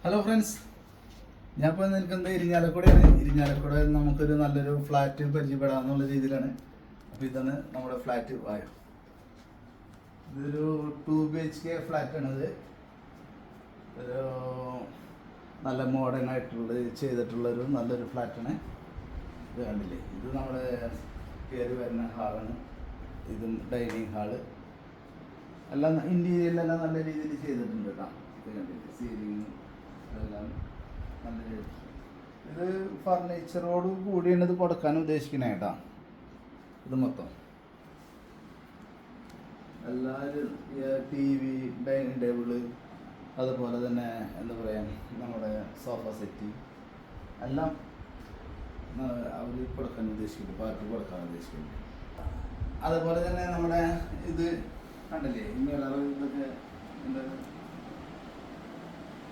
Hello friends, ഞാൻ ഇപ്പോൾ നിൽക്കുന്നത് ഇരിഞ്ഞാലക്കുടയാണ്. ഇരിഞ്ഞാലക്കുട നമുക്കൊരു നല്ലൊരു ഫ്ലാറ്റ് പരിചയപ്പെടാമെന്നുള്ള രീതിയിലാണ്. അപ്പോൾ ഇതാണ് നമ്മുടെ ഫ്ലാറ്റ് വായോ. ഇതൊരു 2 BHK ഫ്ലാറ്റാണിത്. ഒരു നല്ല മോഡേൺ ആയിട്ടുള്ള ചെയ്തിട്ടുള്ളൊരു നല്ലൊരു ഫ്ലാറ്റാണ്. ഇത് കണ്ടില്ലേ, ഇത് നമ്മുടെ കയറി വരുന്ന ഹാളാണ്. ഇതും ഡൈനിങ് ഹാള് എല്ലാം ഇൻറ്റീരിയലെല്ലാം നല്ല രീതിയിൽ ചെയ്തിട്ടുണ്ട് കേട്ടോ. ഇത് കണ്ടില്ലേ, സീലിംഗ് എല്ലാം നല്ല രീതിയിൽ. ഇത് ഫർണിച്ചറോട് കൂടിയാണ് ഇത് കൊടുക്കാൻ ഉദ്ദേശിക്കണേ കേട്ടോ. ഇത് മൊത്തം എല്ലാവരും TV, ഡൈനിങ് ടേബിള്, അതുപോലെ തന്നെ എന്താ പറയുക, നമ്മുടെ സോഫ സെറ്റ് എല്ലാം അവർ കൊടുക്കാൻ ഉദ്ദേശിക്കുന്നു, പാർട്ടി കൊടുക്കാൻ ഉദ്ദേശിക്കുന്നു. അതുപോലെ തന്നെ നമ്മുടെ ഇത് കണ്ടില്ലേ, മിറർ ഇതൊക്കെ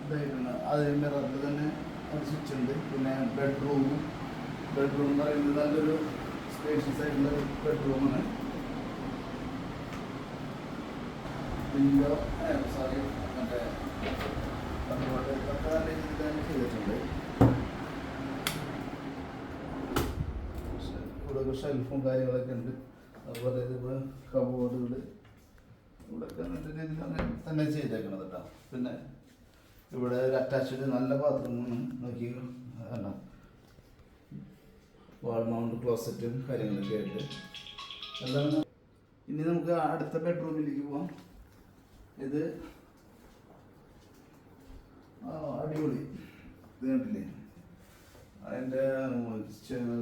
ഇതായിട്ടുണ്ട്. അത് മിററിൽ തന്നെ ഒരു സ്വിച്ച് ഉണ്ട്. പിന്നെ ബെഡ്റൂം എന്ന് പറയുന്നത് നല്ലൊരു സ്പേഷ്യസ് ആയിട്ടുള്ള ബെഡ്റൂമാണ്. വിൻഡോ സോറി മറ്റേ അതുപോലെ ഇതൊക്കെ നല്ല രീതിയിൽ തന്നെ ചെയ്തിട്ടുണ്ട്. ഇവിടെ ഷെൽഫും കാര്യങ്ങളൊക്കെ ഉണ്ട്. അതുപോലെ ഇതിപ്പോൾ കബോർഡുകൾ ഇവിടെയൊക്കെ നല്ല രീതിയിൽ തന്നെ ചെയ്തേക്കണത് കേട്ടോ. പിന്നെ ഇവിടെ ഒരു അറ്റാച്ച്ഡ് നല്ല ബാത്റൂമാണ്. നോക്കി അല്ല, വാൾ മൗണ്ട് ക്ലോസറ്റും കാര്യങ്ങളൊക്കെ ആയിട്ട് എല്ലാം. ഇനി നമുക്ക് അടുത്ത ബെഡ്റൂമിലേക്ക് പോവാം. ഇത് അടിപൊളി, ഇത് കണ്ടില്ലേ, അതിൻ്റെ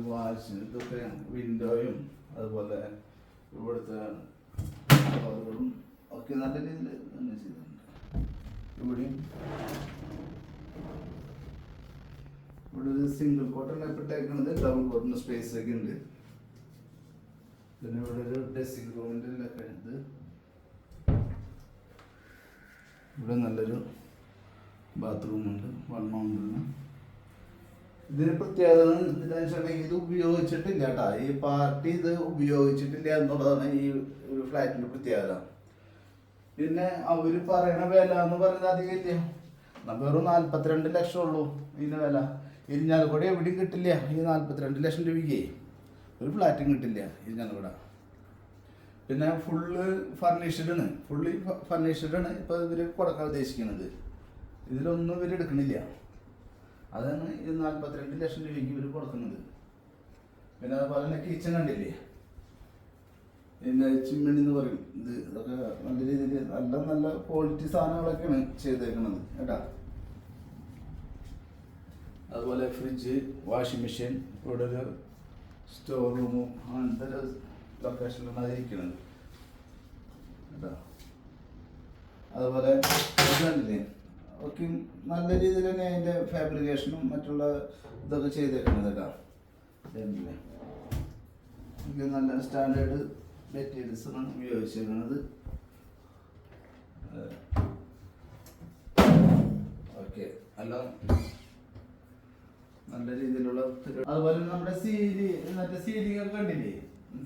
വാഷ് ഇതൊക്കെ വിൻഡോയും അതുപോലെ ഇവിടുത്തെ ഡോറുകളും ഒക്കെ നല്ല രീതിയിൽ തന്നെ ചെയ്തിട്ടുണ്ട്. ഇവിടെയും ഇവിടെ ഒരു സിംഗിൾ കോട്ടൺ ഇട്ടേക്കുന്നത്, ഡബിൾ കോട്ടിൻ്റെ സ്പേസ് ഒക്കെ ഉണ്ട്. പിന്നെ ഇവിടെ ഒരു ഡ്രസ്സിംഗ് റൂമിൻ്റെ ഒക്കെ ഉണ്ട്. ഇവിടെ നല്ലൊരു ബാത്റൂമുണ്ട്, വൺ മൗണ്ടിന്. ഇതിന് പ്രത്യേകത വെച്ചിട്ടുണ്ടെങ്കിൽ ഇത് ഉപയോഗിച്ചിട്ടില്ല കേട്ടോ. ഈ പാർട്ടി ഇത് ഉപയോഗിച്ചിട്ടില്ല എന്നുള്ളതാണ് ഈ ഒരു ഫ്ലാറ്റിൻ്റെ പ്രത്യേകത. പിന്നെ അവർ പറയണ വില എന്ന് പറയുന്നത് അധികം ഇല്ല. വെറും 42 ലക്ഷം ഉള്ളൂ ഇതിന് വില. ഇരിഞ്ഞാലക്കുട എവിടെയും കിട്ടില്ല ഈ 42 ലക്ഷം രൂപയ്ക്ക് ഒരു ഫ്ലാറ്റും കിട്ടില്ല ഇരിഞ്ഞാലക്കുട. പിന്നെ ഫുള്ള് ഫർണിഷ്ഡാണ്, ഇപ്പോൾ ഇവർ കൊടുക്കാൻ ഉദ്ദേശിക്കുന്നത്. ഇതിലൊന്നും ഇവർ എടുക്കണില്ല. അതാണ് ഇത് 42 ലക്ഷം രൂപയ്ക്ക് ഇവർ കൊടുക്കുന്നത്. പിന്നെ അതുപോലെ തന്നെ കിച്ചൺ കണ്ടില്ലേ, പിന്നെ ചിമ്മിണി എന്ന് പറയും. ഇതൊക്കെ നല്ല രീതിയിൽ നല്ല ക്വാളിറ്റി സാധനങ്ങളൊക്കെയാണ് ചെയ്തേക്കുന്നത് കേട്ടാ. അതുപോലെ ഫ്രിഡ്ജ്, വാഷിംഗ് മെഷീൻ, ഇവിടെ ഒരു സ്റ്റോർ റൂമും അങ്ങനത്തെ ഒരു ലൊക്കേഷനിലാണ് അതിരിക്കുന്നത് കേട്ടോ. അതുപോലെ കണ്ടില്ലേ, ഒക്കെ നല്ല രീതിയിൽ തന്നെ അതിൻ്റെ ഫാബ്രിക്കേഷനും മറ്റുള്ള ഇതൊക്കെ ചെയ്തേക്കുന്നത് കേട്ടോ. നല്ല സ്റ്റാൻഡേർഡ് മെറ്റീരിയൽസാണ് ഉപയോഗിച്ചിരിക്കുന്നത്. ഓക്കെ, എല്ലാം നല്ല രീതിയിലുള്ള. അതുപോലെ നമ്മുടെ മറ്റേ സീലിംഗ് ഒക്കെ കണ്ടില്ലേ,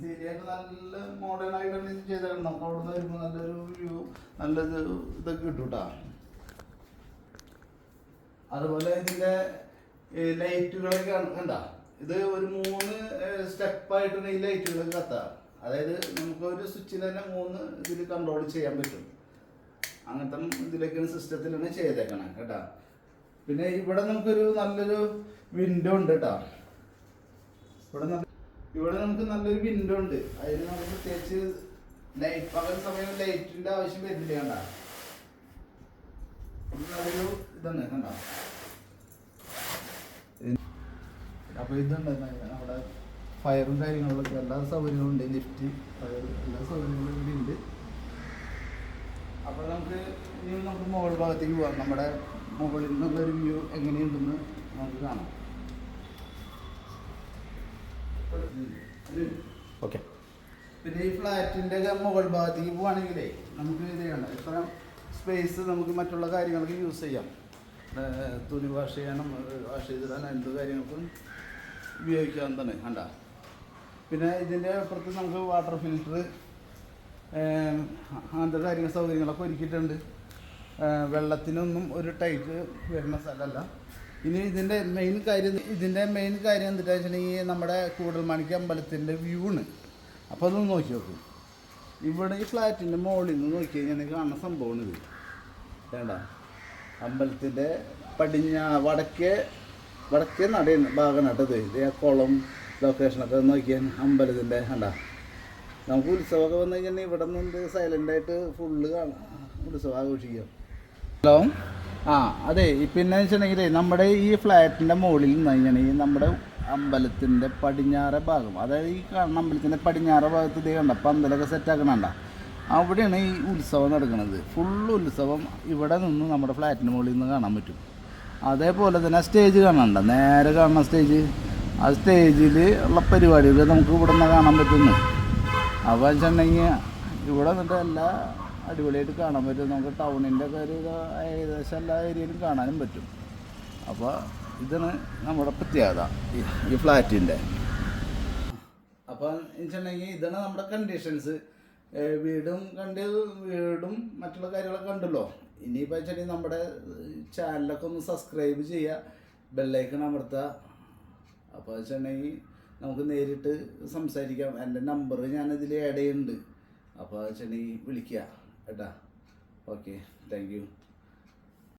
സീലിംഗ് നല്ല മോഡേൺ ആയിട്ടാണ് ചെയ്തേക്കുന്നത്. നമുക്ക് അവിടെ നിന്ന് വരുമ്പോൾ നല്ലൊരു വ്യൂ, നല്ലൊരു ഇതൊക്കെ കിട്ടും കേട്ടോ. അതുപോലെ ഇതിൻ്റെ ലൈറ്റുകളൊക്കെ കണ്ടാ, ഇത് ഒരു 3 സ്റ്റെപ്പായിട്ടാണ് ഈ ലൈറ്റുകളൊക്കെ കത്താ. അതായത് നമുക്ക് ഒരു സ്വിച്ചിൽ തന്നെ 3 ഇതിൽ കൺട്രോൾ ചെയ്യാൻ പറ്റും. അങ്ങനത്തെ ഇതിലേക്കാണ് സിസ്റ്റത്തിലാണ് ചെയ്തേക്കണം കേട്ടോ. പിന്നെ ഇവിടെ നമുക്കൊരു നല്ലൊരു വിൻഡോ ഉണ്ട് കേട്ടോ. ഇവിടെ നമുക്ക് നല്ലൊരു വിൻഡോ ഉണ്ട്. അതിന് നമുക്ക് പ്രത്യേകിച്ച് പകൽ സമയം ലൈറ്റിൻ്റെ ആവശ്യം വരുന്നില്ല കണ്ടാ. നല്ലൊരു ഇതാണ് കണ്ടോ. അപ്പോൾ ഇതുണ്ട് നമ്മുടെ ഫയറും കാര്യങ്ങളൊക്കെ എല്ലാ സൗകര്യങ്ങളും ഉണ്ട്. ലിഫ്റ്റ്, ഫയർ എല്ലാ സൗകര്യങ്ങളും ഇവിടെ ഉണ്ട്. അപ്പോൾ നമുക്ക് മുകൾ ഭാഗത്തേക്ക് പോകാം. നമ്മുടെ മുകളിൽ നിന്നുള്ളൊരു വ്യൂ എങ്ങനെയുണ്ടെന്ന് നമുക്ക് കാണാം. ഓക്കെ. പിന്നെ ഈ ഫ്ലാറ്റിൻ്റെ മുകൾ ഭാഗത്തേക്ക് പോവുകയാണെങ്കിലേ നമുക്ക് ഇത് ചെയ്യണം, ഇത്ര സ്പേസ് നമുക്ക് മറ്റുള്ള കാര്യങ്ങൾക്ക് യൂസ് ചെയ്യാം. തുണി വാഷ് ചെയ്യണം, വാഷ് ചെയ്തിടാൻ എന്ത് കാര്യങ്ങൾക്കും ഉപയോഗിക്കാവുന്നതാണ് കണ്ട. പിന്നെ ഇതിൻ്റെ അപ്പുറത്ത് നമുക്ക് വാട്ടർ ഫിൽറ്റർ അങ്ങനത്തെ കാര്യങ്ങൾ സൗകര്യങ്ങളൊക്കെ ഒരുക്കിയിട്ടുണ്ട്. വെള്ളത്തിനൊന്നും ഒരു ടൈറ്റ് വരുന്ന സ്ഥലമല്ല. ഇനി ഇതിൻ്റെ മെയിൻ കാര്യം എന്താ വെച്ചിട്ടുണ്ടെങ്കിൽ നമ്മുടെ കൂടൽമാണിക്യ അമ്പലത്തിൻ്റെ വ്യൂ ആണ്. അപ്പോൾ അതൊന്ന് നോക്കി നോക്കും. ഇവിടെ ഈ ഫ്ലാറ്റിൻ്റെ മുകളിൽ നിന്ന് നോക്കി കഴിഞ്ഞാൽ കാണുന്ന സംഭവമാണ് ഇത്. വേണ്ട, അമ്പലത്തിൻ്റെ വടക്കേ നടയാണ് ഭാഗമാണ് കേട്ടത്. ഇത് കുളം ലൊക്കേഷനൊക്കെ നോക്കിയാൽ അമ്പലത്തിൻ്റെ കണ്ട. നമുക്ക് ഉത്സവമൊക്കെ വന്നു കഴിഞ്ഞാൽ ഇവിടെ നിന്ന് സൈലൻ്റായിട്ട് ഫുള്ള് കാണാം, ഉത്സവം ആഘോഷിക്കാം. ഹലോ, അതെ. പിന്നെ വെച്ചിട്ടുണ്ടെങ്കിൽ നമ്മുടെ ഈ ഫ്ലാറ്റിൻ്റെ മുകളിൽ നിന്ന് കഴിഞ്ഞാൽ നമ്മുടെ അമ്പലത്തിൻ്റെ പടിഞ്ഞാറ് ഭാഗം, അതായത് ഈ കാണുന്ന അമ്പലത്തിൻ്റെ പടിഞ്ഞാറ് ഭാഗത്ത് ഇതേ കണ്ട പന്തലൊക്കെ സെറ്റാക്കണണ്ട, അവിടെയാണ് ഈ ഉത്സവം നടക്കുന്നത്. ഫുള്ള് ഉത്സവം ഇവിടെ നിന്ന് നമ്മുടെ ഫ്ലാറ്റിൻ്റെ മുകളിൽ നിന്ന് കാണാൻ പറ്റും. അതേപോലെ തന്നെ സ്റ്റേജ് കാണണ്ട, നേരെ കാണുന്ന സ്റ്റേജ്, ആ സ്റ്റേജിൽ ഉള്ള പരിപാടികൾ നമുക്ക് ഇവിടെ നിന്ന് കാണാൻ പറ്റുന്നു. അപ്പോൾ വെച്ചിട്ടുണ്ടെങ്കിൽ ഇവിടെ നിന്നിട്ട് എല്ലാ അടിപൊളിയായിട്ട് കാണാൻ പറ്റും. നമുക്ക് ടൗണിൻ്റെ ഒക്കെ ഒരു ഏകദേശം എല്ലാ ഏരിയയിലും കാണാനും പറ്റും. അപ്പോൾ ഇതാണ് നമ്മുടെ പ്രത്യേകത ഈ ഫ്ലാറ്റിൻ്റെ. അപ്പോൾ വെച്ചിട്ടുണ്ടെങ്കിൽ ഇതാണ് നമ്മുടെ കണ്ടീഷൻസ്. വീടും മറ്റുള്ള കാര്യങ്ങളൊക്കെ കണ്ടല്ലോ. ഇനിയിപ്പോൾ വെച്ചിട്ടുണ്ടെങ്കിൽ നമ്മുടെ ചാനലൊക്കെ ഒന്ന് സബ്സ്ക്രൈബ് ചെയ്യുക, ബെല്ലൈക്കൺ അമർത്തുക. അപ്പോൾ വെച്ചിട്ടുണ്ടെങ്കിൽ നമുക്ക് നേരിട്ട് സംസാരിക്കാം. എൻ്റെ നമ്പർ ഞാനിതിൽ ആഡ് ചെയ്യുന്നുണ്ട്. അപ്പോൾ വെച്ചിട്ടുണ്ടെങ്കിൽ വിളിക്കുക കേട്ടോ. Okay, thank you.